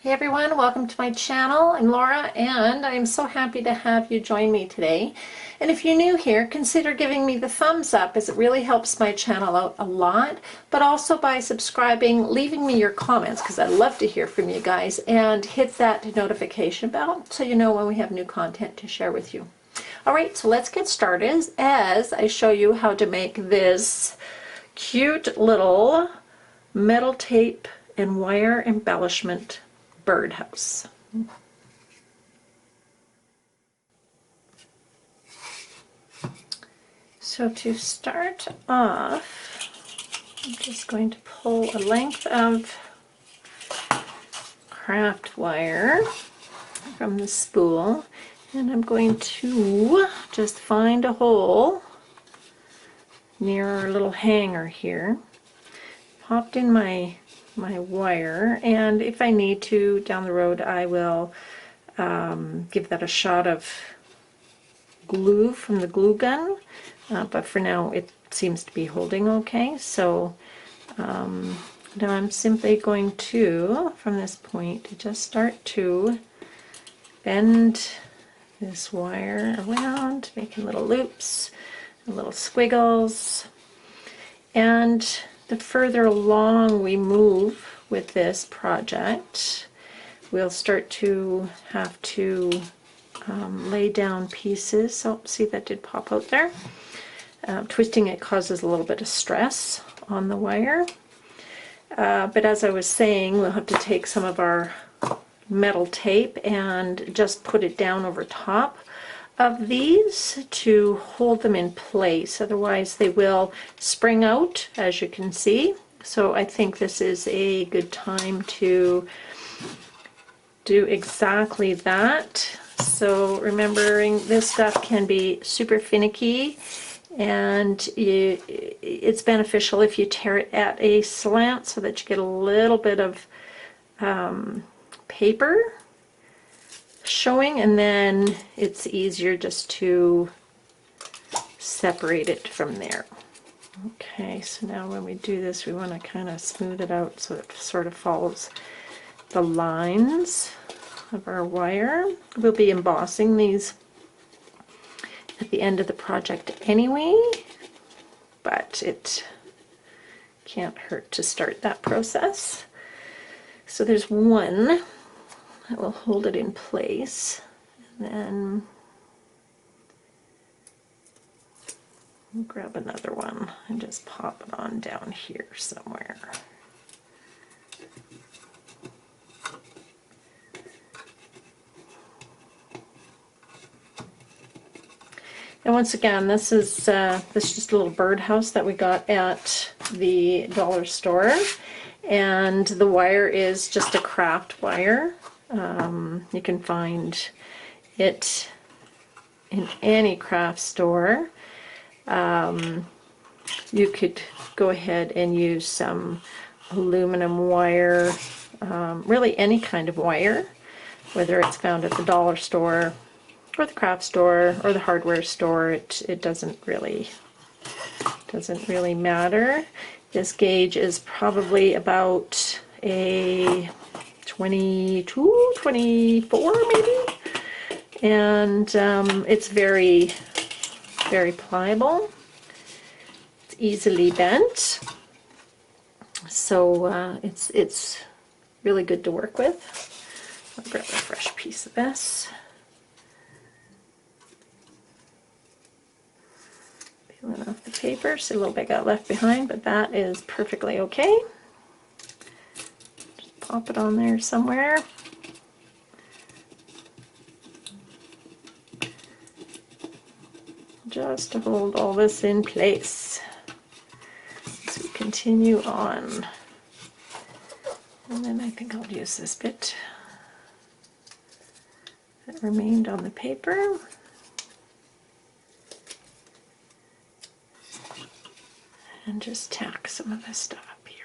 Hey everyone, welcome to my channel. I'm Laura and I'm so happy to have you join me today. And if you're new here, consider giving me the thumbs up as it really helps my channel out a lot, but also by subscribing, leaving me your comments because I love to hear from you guys, and hit that notification bell so you know when we have new content to share with you. Alright, so let's get started as I show you how to make this cute little metal tape and wire embellishment birdhouse. So to start off, I'm just going to pull a length of craft wire from the spool, and I'm going to just find a hole near our little hanger here. Popped in my wire, and if I need to down the road I will give that a shot of glue from the glue gun, but for now it seems to be holding okay. So now I'm simply going to, from this point, just start to bend this wire around, making little loops and little squiggles. And the further along we move with this project, we'll start to have to lay down pieces. So see, that did pop out there. Twisting it causes a little bit of stress on the wire. But as I was saying, we'll have to take some of our metal tape and just put it down over top of these to hold them in place, otherwise they will spring out, as you can see. So I think this is a good time to do exactly that. So remembering this stuff can be super finicky, and it's beneficial if you tear it at a slant so that you get a little bit of paper showing, and then it's easier just to separate it from there. Okay, so now when we do this, we want to kind of smooth it out so it sort of follows the lines of our wire. We'll be embossing these at the end of the project anyway, but it can't hurt to start that process. So there's one that will hold it in place, and then we'll grab another one and just pop it on down here somewhere. And once again, this is just a little birdhouse that we got at the dollar store, and the wire is just a craft wire. You can find it in any craft store. You could go ahead and use some aluminum wire, really any kind of wire, whether it's found at the dollar store or the craft store or the hardware store. It doesn't really matter. This gauge is probably about a 22, 24 maybe, and it's very, very pliable. It's easily bent, so it's really good to work with. I'll grab a fresh piece of this. Peeling off the paper, so a little bit got left behind, but that is perfectly okay. Just pop it on there somewhere. Just to hold all this in place as we continue on. And then I think I'll use this bit that remained on the paper. And just tack some of this stuff up here.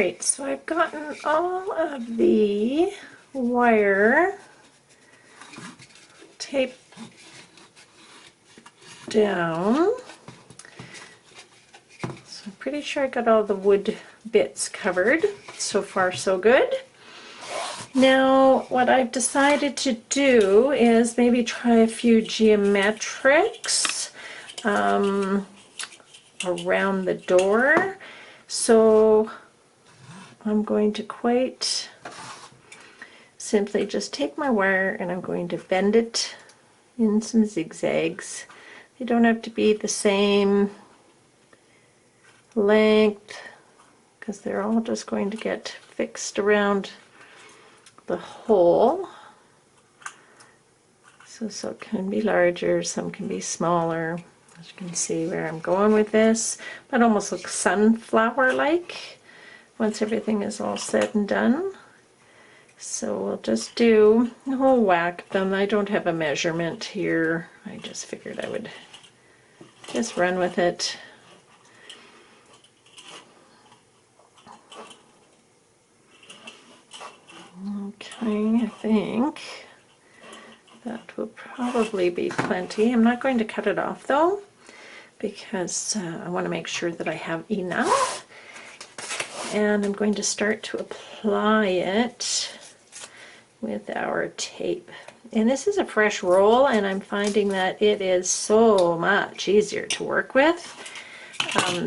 Alright, so I've gotten all of the wire taped down. So I'm pretty sure I got all the wood bits covered. So far so good. Now what I've decided to do is maybe try a few geometrics around the door. So I'm going to quite simply just take my wire and I'm going to bend it in some zigzags. They don't have to be the same length because they're all just going to get fixed around the hole. So it can be larger, some can be smaller. As you can see where I'm going with this. That almost looks sunflower-like once everything is all said and done. So we'll just do a whole whack of them. I don't have a measurement here. I just figured I would just run with it. Okay, I think that will probably be plenty. I'm not going to cut it off though, because I want to make sure that I have enough. And I'm going to start to apply it with our tape. And this is a fresh roll, and I'm finding that it is so much easier to work with.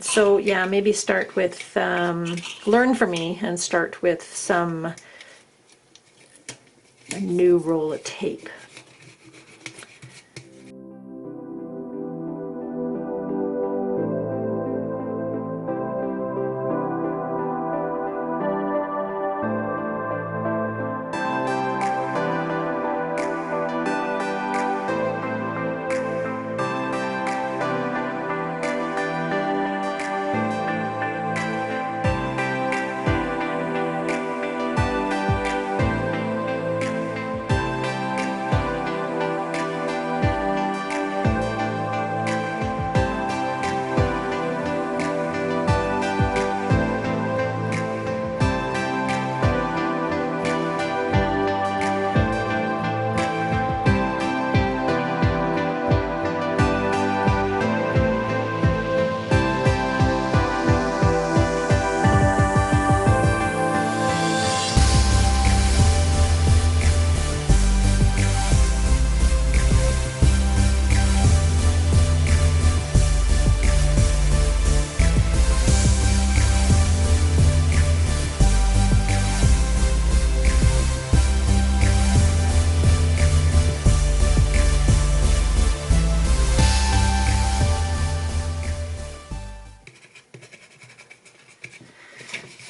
So yeah, maybe start with, learn from me and start with a new roll of tape.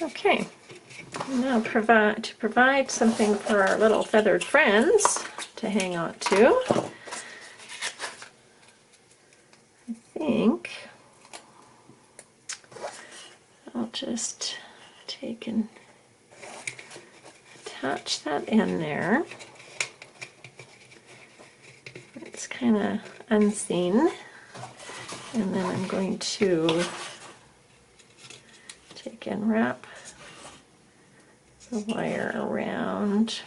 Okay, now to provide something for our little feathered friends to hang on to, I think I'll just take and attach that in there. It's kind of unseen, and then I'm going to take and wrap the wire around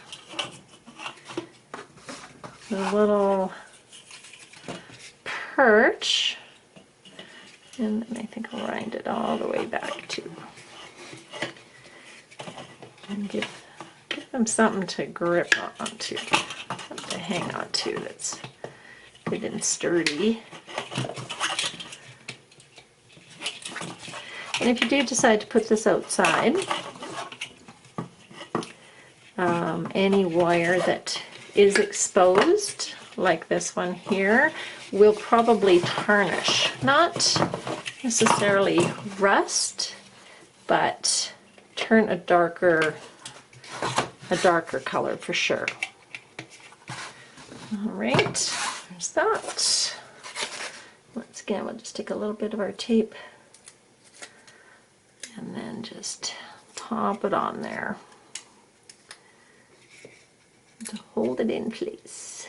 the little perch, and then I think I'll wind it all the way back too, and give them something to grip onto, something to hang on to that's good and sturdy. And if you do decide to put this outside, any wire that is exposed, like this one here, will probably tarnish. Not necessarily rust, but turn a darker color for sure. All right, there's that. Once again, we'll just take a little bit of our tape and then just pop it on there to hold it in place.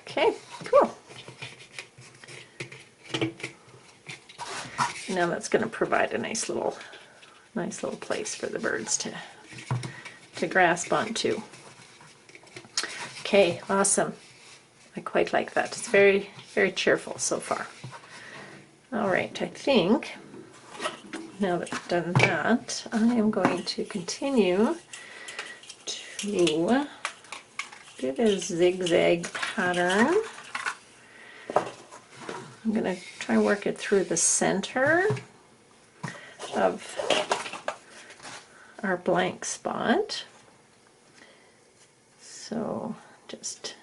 Okay, cool. Now that's going to provide a nice little place for the birds to grasp onto. Okay, awesome. I quite like that. It's very, very cheerful so far. All right, I think now that I've done that, I am going to continue to do a zigzag pattern. I'm going to try and work it through the center of our blank spot. So just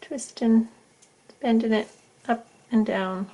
twisting, bending it up and down.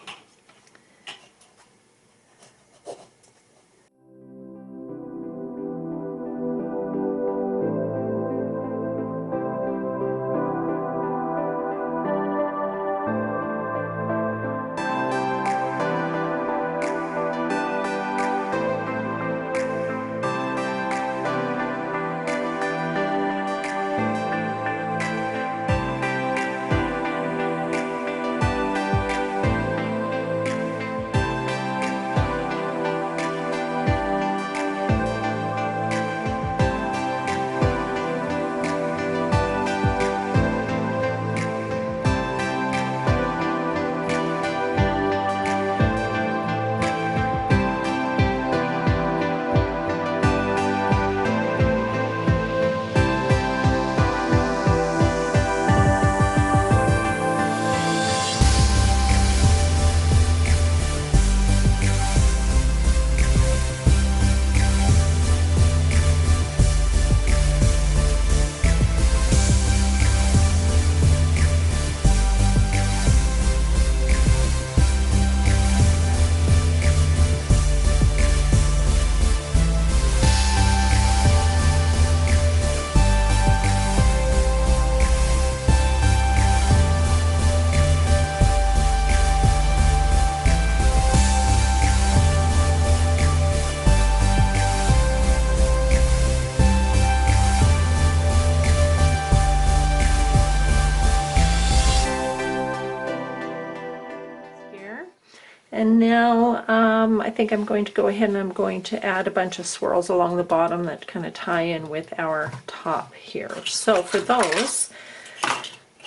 And now I think I'm going to go ahead and I'm going to add a bunch of swirls along the bottom that kind of tie in with our top here. So for those,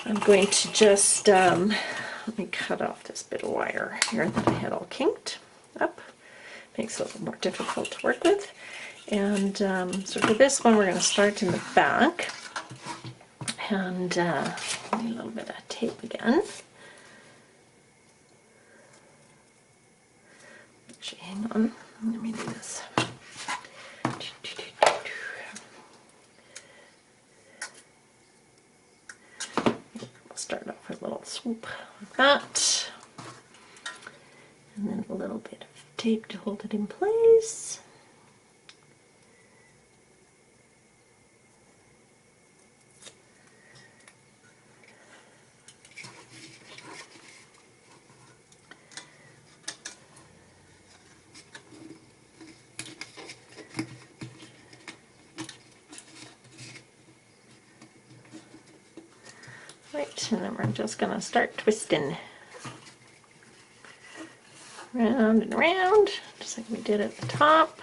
I'm going to just, let me cut off this bit of wire here that I had all kinked up. Makes it a little more difficult to work with. And so for this one, we're going to start in the back. And a little bit of tape again. Actually, hang on, let me do this. We'll start off with a little swoop like that, and then a little bit of tape to hold it in place. Right, and then we're just going to start twisting round and round, just like we did at the top.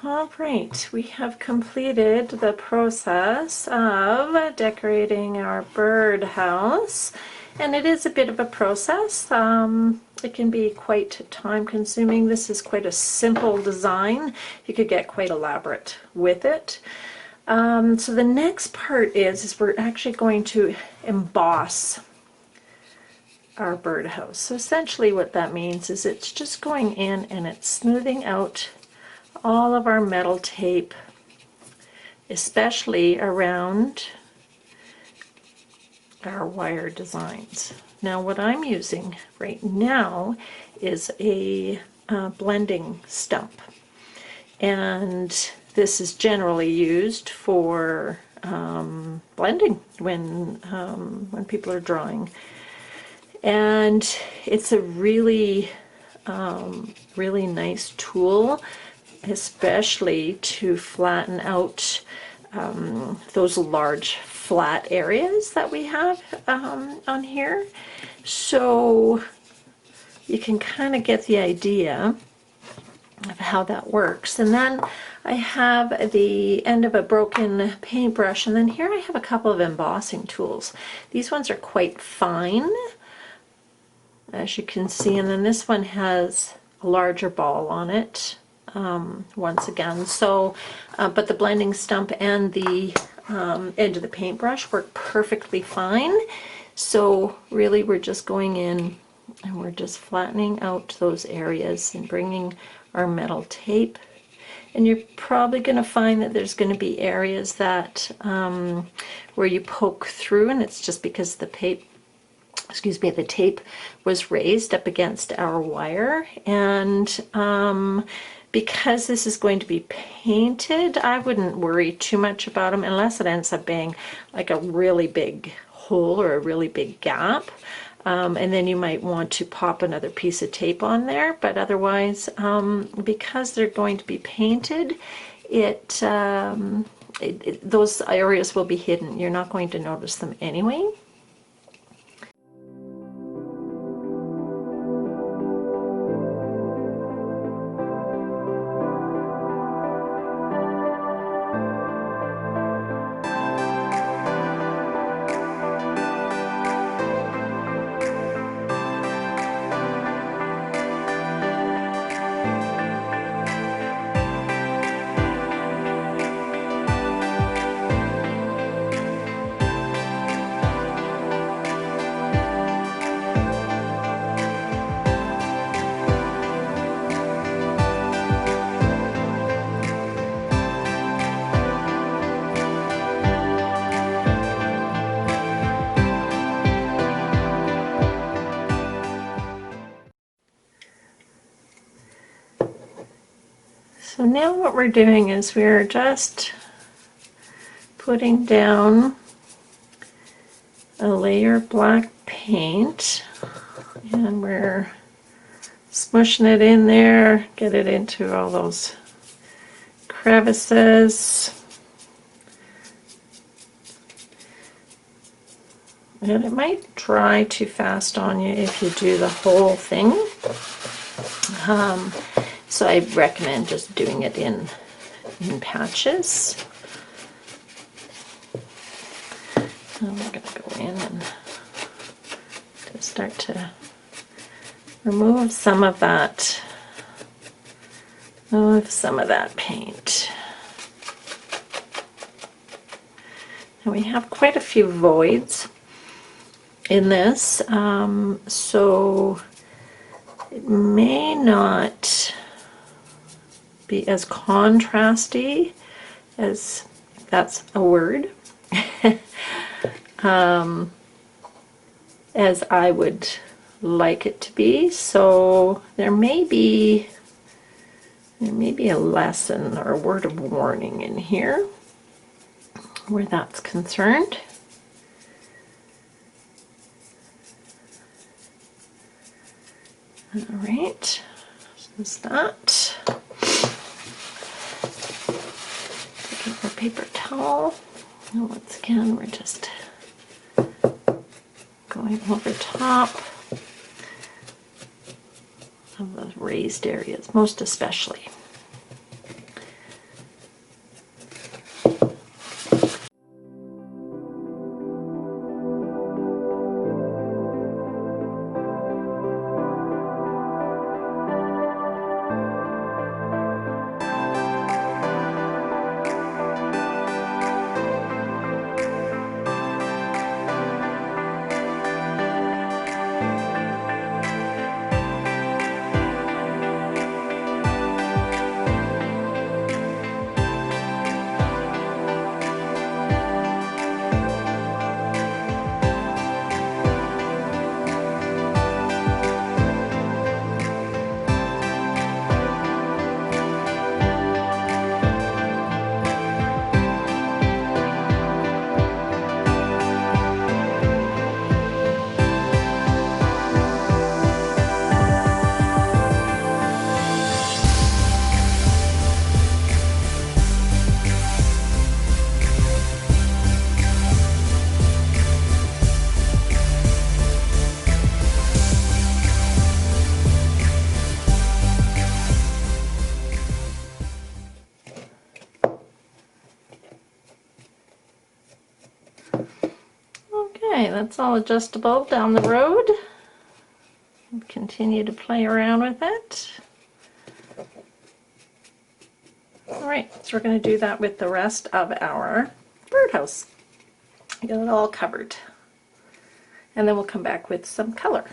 Alright, we have completed the process of decorating our birdhouse, And it is a bit of a process. It can be quite time consuming. This is quite a simple design. You could get quite elaborate with it. So the next part is we're actually going to emboss our birdhouse. So essentially what that means is it's just going in and it's smoothing out all of our metal tape, especially around our wire designs. Now what I'm using right now is a blending stump, and this is generally used for blending when people are drawing, and it's a really really nice tool, especially to flatten out those large flat areas that we have on here. So you can kind of get the idea of how that works. And then I have the end of a broken paintbrush, and then here I have a couple of embossing tools. These ones are quite fine, as you can see, and then this one has a larger ball on it. Once again, so but the blending stump and the end of the paintbrush work perfectly fine. So really we're just going in and we're just flattening out those areas and bringing our metal tape, and you're probably going to find that there's going to be areas that where you poke through, and it's just because the tape was raised up against our wire. And because this is going to be painted, I wouldn't worry too much about them unless it ends up being like a really big hole or a really big gap. And then you might want to pop another piece of tape on there. But otherwise, because they're going to be painted, those areas will be hidden. You're not going to notice them anyway. So now what we're doing is we're just putting down a layer of black paint, and we're smushing it in there, get it into all those crevices. And it might dry too fast on you if you do the whole thing. So I recommend just doing it in patches. And we're going to go in and just start to remove some of that paint. And we have quite a few voids in this, so it may not be as contrasty, as that's a word, as I would like it to be. So there may be a lesson or a word of warning in here where that's concerned. All right, so there's that. Taking our paper towel, and once again we're just going over top of the raised areas, most especially. Okay, that's all adjustable down the road. Continue to play around with it. Alright, so we're going to do that with the rest of our birdhouse. Get it all covered. And then we'll come back with some color.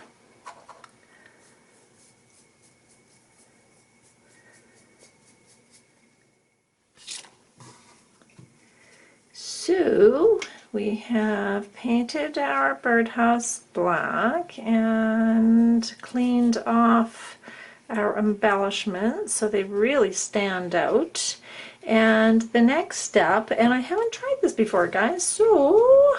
So we have painted our birdhouse black and cleaned off our embellishments so they really stand out. And the next step, and I haven't tried this before, guys, so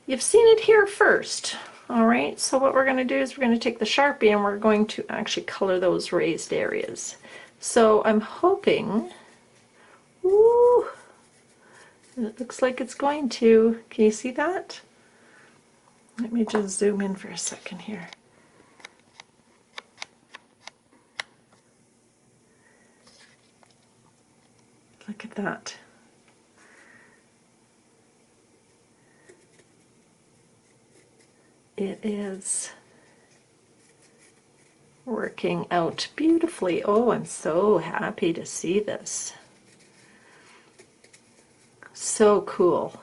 you've seen it here first. Alright, so what we're going to do is we're going to take the Sharpie and we're going to actually color those raised areas. So I'm hoping, ooh, it looks like it's going to. Can you see that? Let me just zoom in for a second here. Look at that. It is working out beautifully. Oh, I'm so happy to see this. So cool.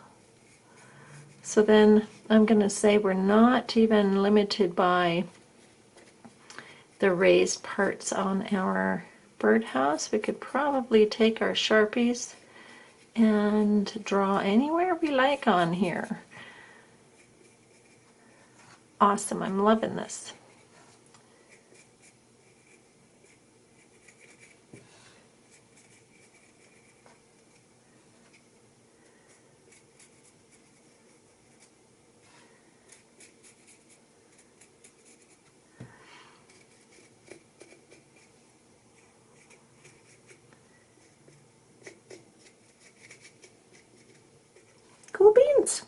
So then I'm going to say we're not even limited by the raised parts on our birdhouse. We could probably take our Sharpies and draw anywhere we like on here. Awesome, I'm loving this. Cool beans.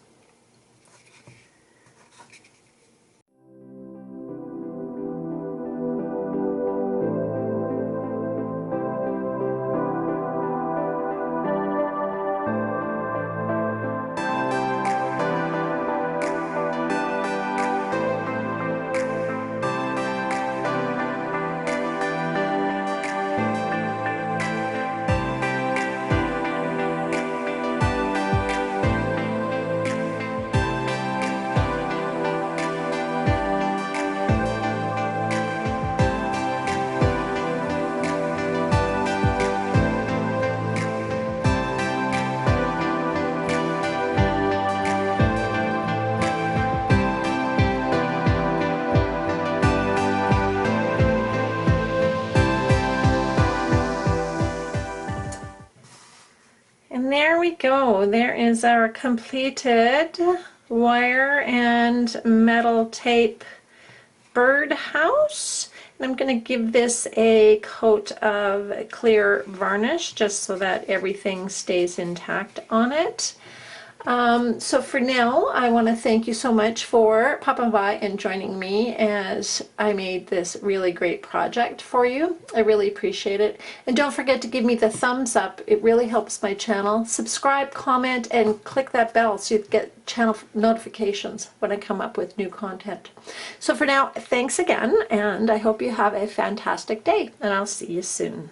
And there we go. There is our completed wire and metal tape birdhouse. And I'm going to give this a coat of clear varnish just so that everything stays intact on it. So for now, I want to thank you so much for popping by and joining me as I made this really great project for you. I really appreciate it. And don't forget to give me the thumbs up. It really helps my channel. Subscribe, comment, and click that bell so you get channel notifications when I come up with new content. So for now, thanks again, and I hope you have a fantastic day, and I'll see you soon.